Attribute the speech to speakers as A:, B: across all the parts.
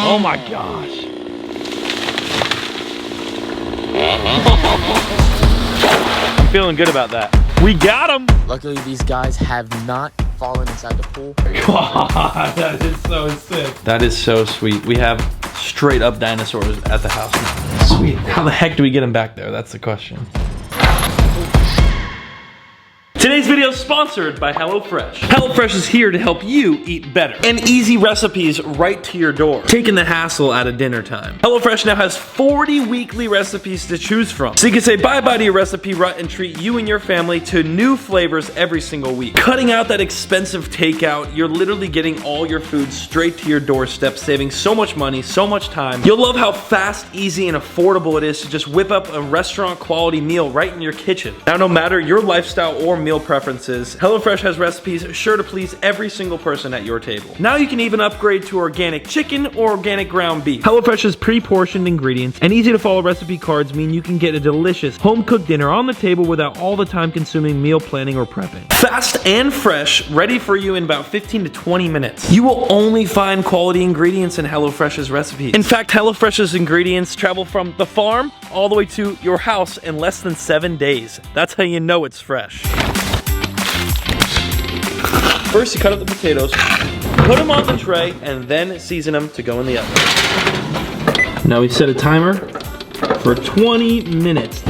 A: Oh my gosh. I'm feeling good about that. We got him.
B: Luckily, these guys have not fallen inside the pool.
A: God, that is so sick. That is so sweet. We have straight up dinosaurs at the house now. Sweet. How the heck do we get them back there? That's the question. Today's video is sponsored by HelloFresh. HelloFresh is here to help you eat better. And easy recipes right to your door, taking the hassle out of dinner time. HelloFresh now has 40 weekly recipes to choose from. So you can say bye-bye to your recipe rut and treat you and your family to new flavors every single week. Cutting out that expensive takeout, you're literally getting all your food straight to your doorstep, saving so much money, so much time. You'll love how fast, easy, and affordable it is to just whip up a restaurant quality meal right in your kitchen. Now, no matter your lifestyle or meal preferences, HelloFresh has recipes sure to please every single person at your table. Now you can even upgrade to organic chicken or organic ground beef. HelloFresh's pre-portioned ingredients and easy to follow recipe cards mean you can get a delicious home-cooked dinner on the table without all the time-consuming meal planning or prepping. Fast and fresh, ready for you in about 15 to 20 minutes. You will only find quality ingredients in HelloFresh's recipes. In fact, HelloFresh's ingredients travel from the farm all the way to your house in less than 7 days. That's how you know it's fresh. First, you cut up the potatoes, put them on the tray, and then season them to go in the oven. Now we set a timer for 20 minutes.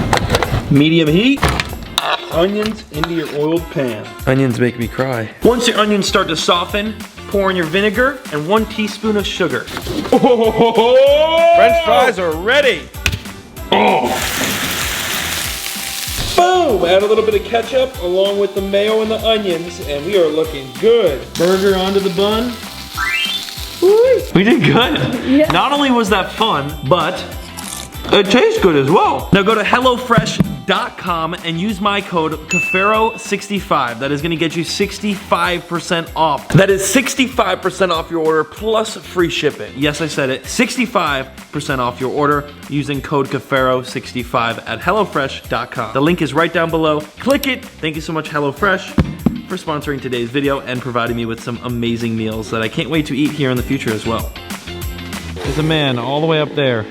A: Medium heat, onions into your oiled pan. Onions make me cry. Once your onions start to soften, pour in your vinegar and 1 teaspoon of sugar. Oh, French fries are ready. Oh. Boom! Add a little bit of ketchup along with the mayo and the onions, and we are looking good. Burger onto the bun. Woo. We did good. Yeah. Not only was that fun, but it tastes good as well. Now go to HelloFresh.com and use my code Cuffaro65. That is gonna get you 65% off. That is 65% off your order plus free shipping. Yes, I said it, 65% off your order using code Cuffaro65 at HelloFresh.com. The link is right down below. Click it. Thank you so much, HelloFresh, for sponsoring today's video and providing me with some amazing meals that I can't wait to eat here in the future as well. There's a man all the way up there,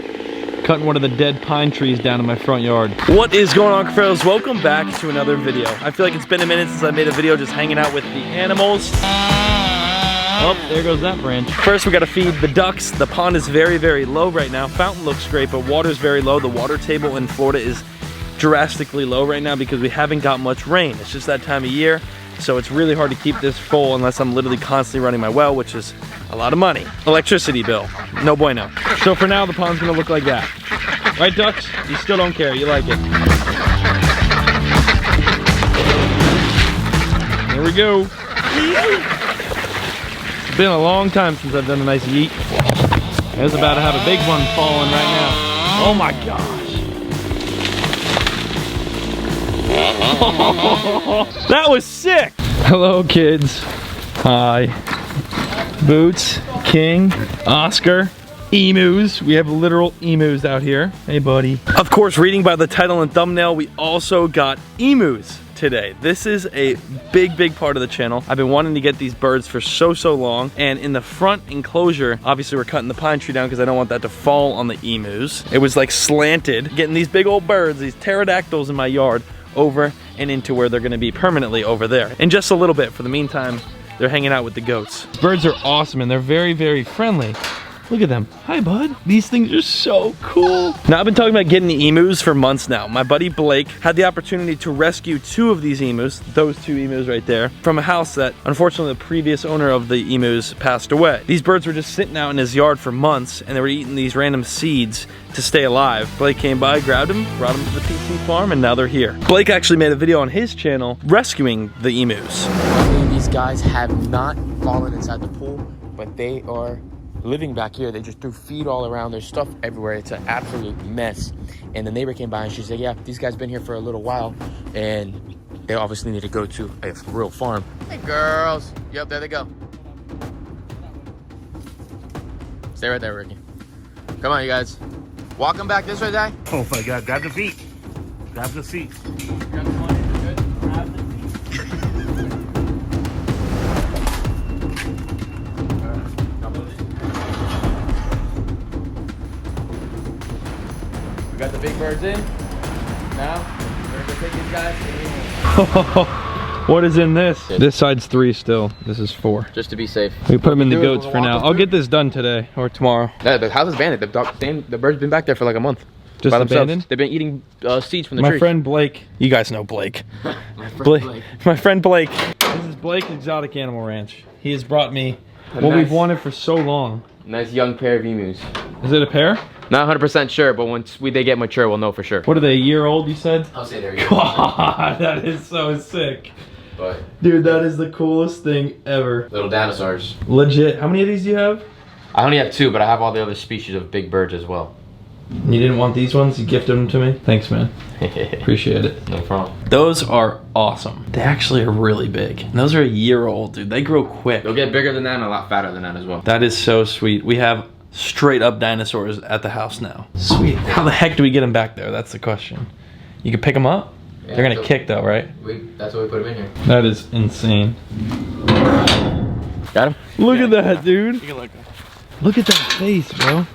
A: cutting one of the dead pine trees down in my front yard. What is going on, Cuffaros? Welcome back to another video. I feel like it's been a minute since I made a video just hanging out with the animals. Oh, there goes that branch. First, we gotta feed the ducks. The pond is very, very low right now. Fountain looks great, but water's very low. The water table in Florida is drastically low right now because we haven't got much rain. It's just that time of year, so it's really hard to keep this full unless I'm literally constantly running my well, which is a lot of money. Electricity bill, no bueno. So for now, the pond's gonna look like that. Right, ducks? You still don't care, you like it. Here we go. It's been a long time since I've done a nice yeet. I was about to have a big one falling right now. Oh my gosh. That was sick. Hello, kids. Hi. Boots, King, Oscar, emus. We have literal emus out here. Hey, buddy. Of course, reading by the title and thumbnail, we also got emus today. This is a big, big part of the channel. I've been wanting to get these birds for so long, and in the front enclosure, obviously we're cutting the pine tree down because I don't want that to fall on the emus. It was like slanted, getting these big old birds, these pterodactyls in my yard, over and into where they're gonna be permanently over there. In just a little bit, for the meantime, they're hanging out with the goats. Birds are awesome and they're very, very friendly. Look at them. Hi, bud. These things are so cool. Now, I've been talking about getting emus for months now. My buddy Blake had the opportunity to rescue 2 of these emus, those 2 emus right there, from a house that, unfortunately, the previous owner of the emus passed away. These birds were just sitting out in his yard for months, and they were eating these random seeds to stay alive. Blake came by, grabbed them, brought them to the PC farm, and now they're here. Blake actually made a video on his channel rescuing the emus.
B: These guys have not fallen inside the pool, but they are living back here. They just threw feed all around. There's stuff everywhere. It's an absolute mess. And the neighbor came by and she said, yeah, these guys been here for a little while and they obviously need to go to a real farm. Hey, girls. Yep, there they go. Stay right there, Ricky. Come on, you guys. Walk them back this way, Zay.
C: Oh my God, grab the feet. Grab the feet.
A: Grab the money, you're good. Grab the feet.
B: We got the big birds in. Now, we're gonna take these guys.
A: What is in this? This side's 3 still. This is 4.
B: Just to be safe.
A: We put them in the goats for now. I'll get this done today or tomorrow.
B: Yeah, the house is abandoned. The bird's been back there for like a month.
A: Just
B: by
A: abandoned?
B: themselves. They've been eating seeds from the
A: My
B: trees.
A: friend Blake. You guys know Blake. My friend Blake. This is Blake's Exotic Animal Ranch. He has brought me what we've wanted for so long.
B: Nice young pair of emus.
A: Is it a pair?
B: Not 100% sure, but once they get mature, we'll know for sure.
A: What are they, a year old, you said?
B: I'll say they're a year
A: God, that is so sick.
B: But
A: dude, that is the coolest thing ever.
B: little dinosaurs.
A: Legit. How many of these do you have?
B: I only have 2, but I have all the other species of big birds as well.
A: You didn't want these ones? You gifted them to me? Thanks, man. Appreciate it.
B: No problem.
A: Those are awesome. They actually are really big. And those are a year old, dude. They grow quick.
B: They'll get bigger than that and a lot fatter than that as well.
A: That is so sweet. We have straight up dinosaurs at the house now. Sweet. How the heck do we get them back there? That's the question. You can pick them up? Yeah, they're gonna kick though, right?
B: That's why we put them in here.
A: That is insane.
B: Got him?
A: Look at that, dude. Look at that face, bro.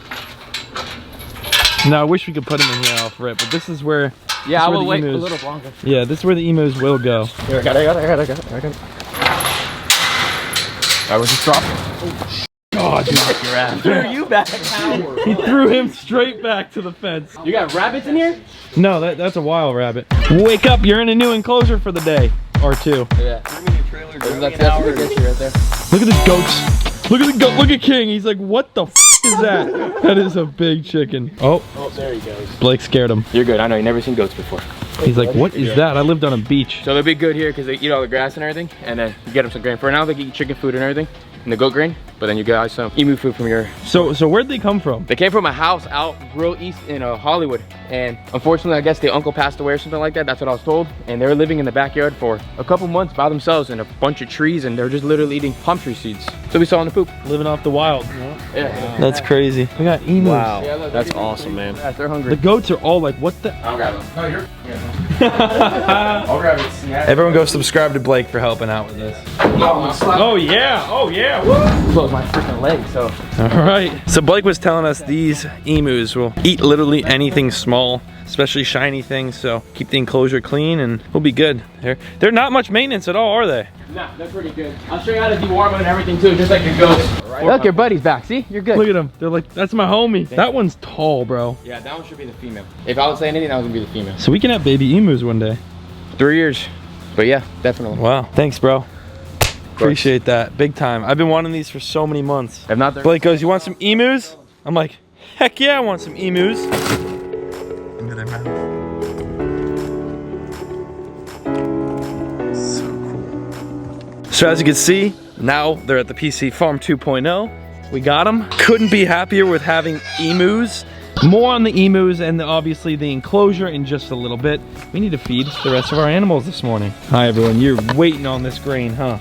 A: Now I wish we could put him in here off rip, but this is where.
B: Yeah, I will wait a little longer.
A: Yeah, this is where the emus will go.
B: Here, I got it. Alright, we're just dropping. Oh,
A: God, dude.
B: your ass. Threw you back.
A: He threw him straight back to the fence.
B: You got rabbits in here?
A: No, that's a wild rabbit. Wake up, you're in a new enclosure for the day. Or 2.
B: Yeah. That's a good issue right there.
A: Look at this goats. Look at the goat. Look at King. He's like, what the f is that? That is a big chicken. Oh,
B: there he goes.
A: Blake scared him.
B: You're good. I know. You've never seen goats before.
A: He's like, what is that? I lived on a beach.
B: So they'll be good here because they eat all the grass and everything, and then you get them some grain. For now, they eat chicken food and everything, and the goat grain. But then you get some emu food from your.
A: So where'd they come from?
B: They came from a house out real east in Hollywood, and unfortunately, I guess the uncle passed away or something like that. That's what I was told. And they were living in the backyard for a couple months by themselves in a bunch of trees, and they're just literally eating palm tree seeds. So we saw in the poop.
A: Living off the wild.
B: Yeah.
A: That's crazy. We got emus.
C: Wow.
B: Yeah, look,
C: That's awesome, man.
B: Yeah, they're hungry.
A: The goats are all like, what the?
B: I'll grab them. No, you're. I'll grab it.
A: Everyone go subscribe to Blake for helping out with this. Oh yeah, oh yeah. Woo!
B: Close my freaking leg, so.
A: All right. So Blake was telling us these emus will eat literally anything small, especially shiny things. So keep the enclosure clean and we'll be good. They're not much maintenance at all, are they?
B: Nah, they're pretty good. I'll show you how to deworm them and everything too, just like your goats. Right. Look, your buddy's back. See, you're good.
A: Look at them. They're like, that's my homie. That one's tall, bro.
B: Yeah, that one should be the female. If I was saying anything, that was gonna be the female.
A: So we can have baby emus one day.
B: 3 years. But yeah, definitely.
A: Wow. Thanks, bro. Appreciate that. Big time. I've been wanting these for so many months.
B: If not,
A: Blake goes, you want some emus? I'm like, heck yeah, I want some emus. Into their mouth. So cool. So as you can see, now they're at the PC Farm 2.0. We got them. Couldn't be happier with having emus. More on the emus and obviously the enclosure in just a little bit. We need to feed the rest of our animals this morning. Hi everyone, you're waiting on this grain, huh?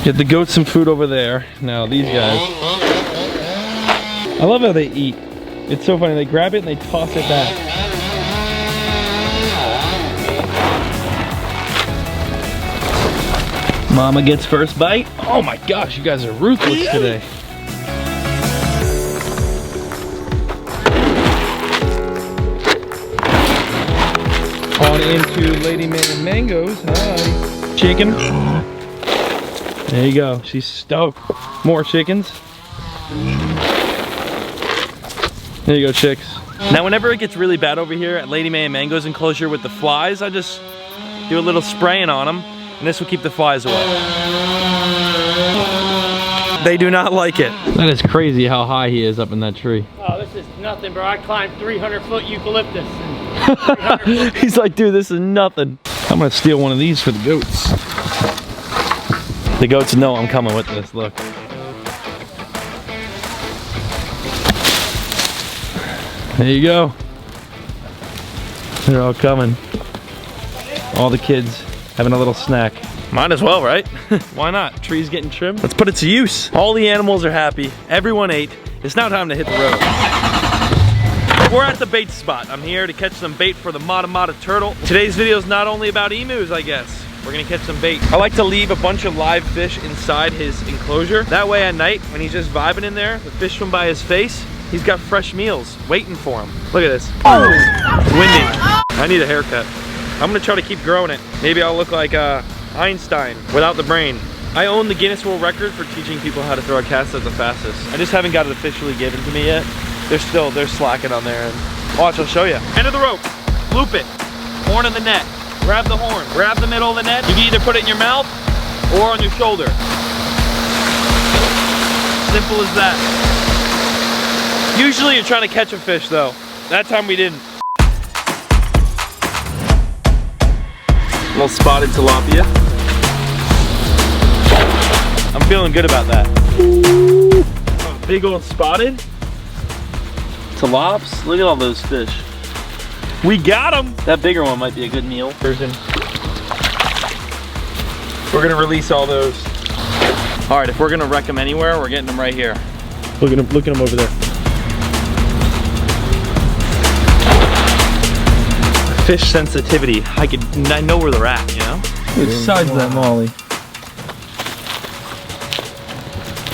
A: Get the goats some food over there. Now these guys, I love how they eat. It's so funny, they grab it and they toss it back. Mama gets first bite. Oh my gosh, you guys are ruthless today. On into Lady Mangoes. Hi. Chicken. There you go. She's stoked. More chickens. There you go, chicks. Now, whenever it gets really bad over here at Lady May and Mango's enclosure with the flies, I just do a little spraying on them, and this will keep the flies away. They do not like it. That is crazy how high he is up in that tree.
D: Oh, this is nothing, bro. I climbed 300-foot eucalyptus.
A: He's like, dude, this is nothing. I'm gonna steal one of these for the goats. The goats know I'm coming with this, look. There you go. They're all coming. All the kids having a little snack. Might as well, right? Why not? Trees getting trimmed. Let's put it to use. All the animals are happy. Everyone ate. It's now time to hit the road. We're at the bait spot. I'm here to catch some bait for the Mata Mata turtle. Today's video is not only about emus, I guess. We're gonna catch some bait. I like to leave a bunch of live fish inside his enclosure. That way at night, when he's just vibing in there, the fish swim by his face, He's got fresh meals waiting for him. Look at this. Oh, windy. I need a haircut. I'm gonna try to keep growing it. Maybe I'll look like Einstein without the brain. I own the Guinness World Record for teaching people how to throw a cast at the fastest. I just haven't got it officially given to me yet. They're slacking on there. And watch, I'll show you. End of the rope, loop it. Horn of the net, grab the horn, grab the middle of the net. You can either put it in your mouth or on your shoulder. Simple as that. Usually you're trying to catch a fish though. That time we didn't. Little spotted tilapia. I'm feeling good about that. Oh, big old spotted tilaps. Look at all those fish. We got them. That bigger one might be a good meal. We're gonna release all those. All right, if we're gonna wreck them anywhere, we're getting them right here. Look at them over there. Fish sensitivity. I know where they're at, you know? Look at the size of that molly.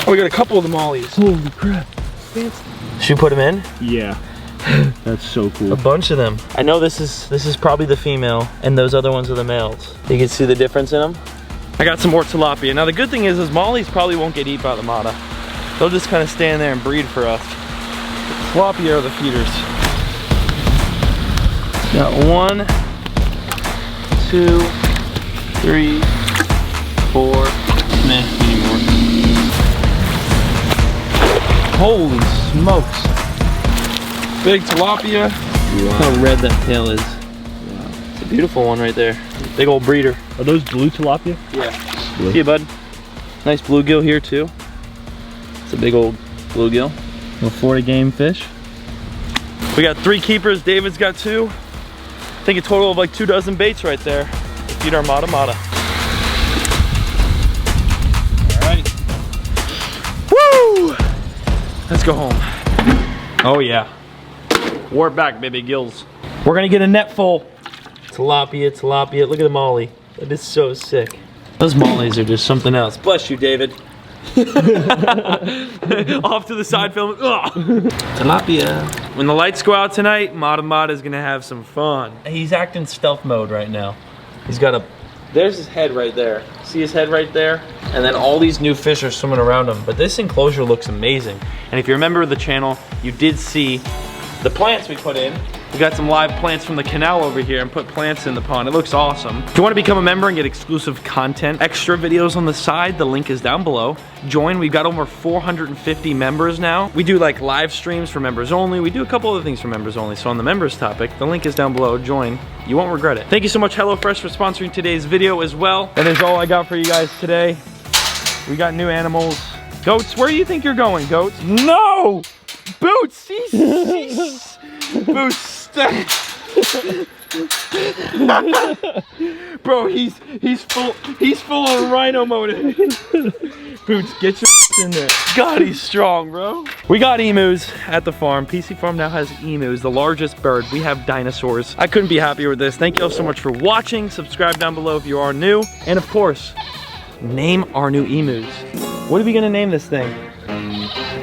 A: Oh, we got a couple of the mollies. Holy crap. Should we put them in?
C: Yeah. That's so cool.
A: A bunch of them. I know this is probably the female and those other ones are the males. You can see the difference in them. I got some more tilapia. Now the good thing is mollies probably won't get eaten by the mata. They'll just kind of stand there and breed for us. Tilapia are the feeders. Got 1, 2, 3, 4. Meh, anymore. Holy smokes. Big tilapia. Wow. Look how red that tail is. Wow. It's a beautiful one right there. Big old breeder.
C: Are those blue tilapia?
A: Yeah. Blue. Yeah, bud. Nice bluegill here too. It's a big old bluegill.
C: A 40 game fish.
A: We got 3 keepers. David's got 2. I think a total of like 2 dozen baits right there to feed our mata. All right. Woo! Let's go home. Oh yeah. Warp back, baby gills. We're gonna get a net full. Tilapia. Look at the molly. That is so sick. Those mollies are just something else. Bless you, David. Off to the side film. Ugh. Tilapia. When the lights go out tonight, Mata is gonna have some fun. He's acting stealth mode right now. He's got a, there's his head right there. See his head right there? And then all these new fish are swimming around him. But this enclosure looks amazing. And if you remember the channel, you did see the plants we put in. We got some live plants from the canal over here and put plants in the pond. It looks awesome. If you want to become a member and get exclusive content, extra videos on the side, the link is down below. Join, we've got over 450 members now. We do like live streams for members only. We do a couple other things for members only. So on the members topic, the link is down below. Join, you won't regret it. Thank you so much HelloFresh for sponsoring today's video as well. That is all I got for you guys today. We got new animals. Goats, where do you think you're going, Goats? No! Boots! Boots! Bro, he's full on rhino mode. Boots, get your in there. God, he's strong, bro. We got emus at the farm. PC Farm now has emus, the largest bird. We have dinosaurs. I couldn't be happier with this. Thank you all so much for watching. Subscribe down below if you are new. And of course, name our new emus. What are we gonna name this thing?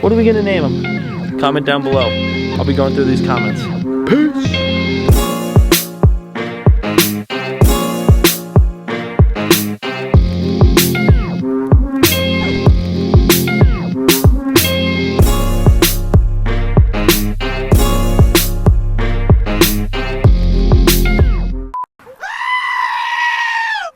A: What are we gonna name them? Comment down below. I'll be going through these comments. Peace.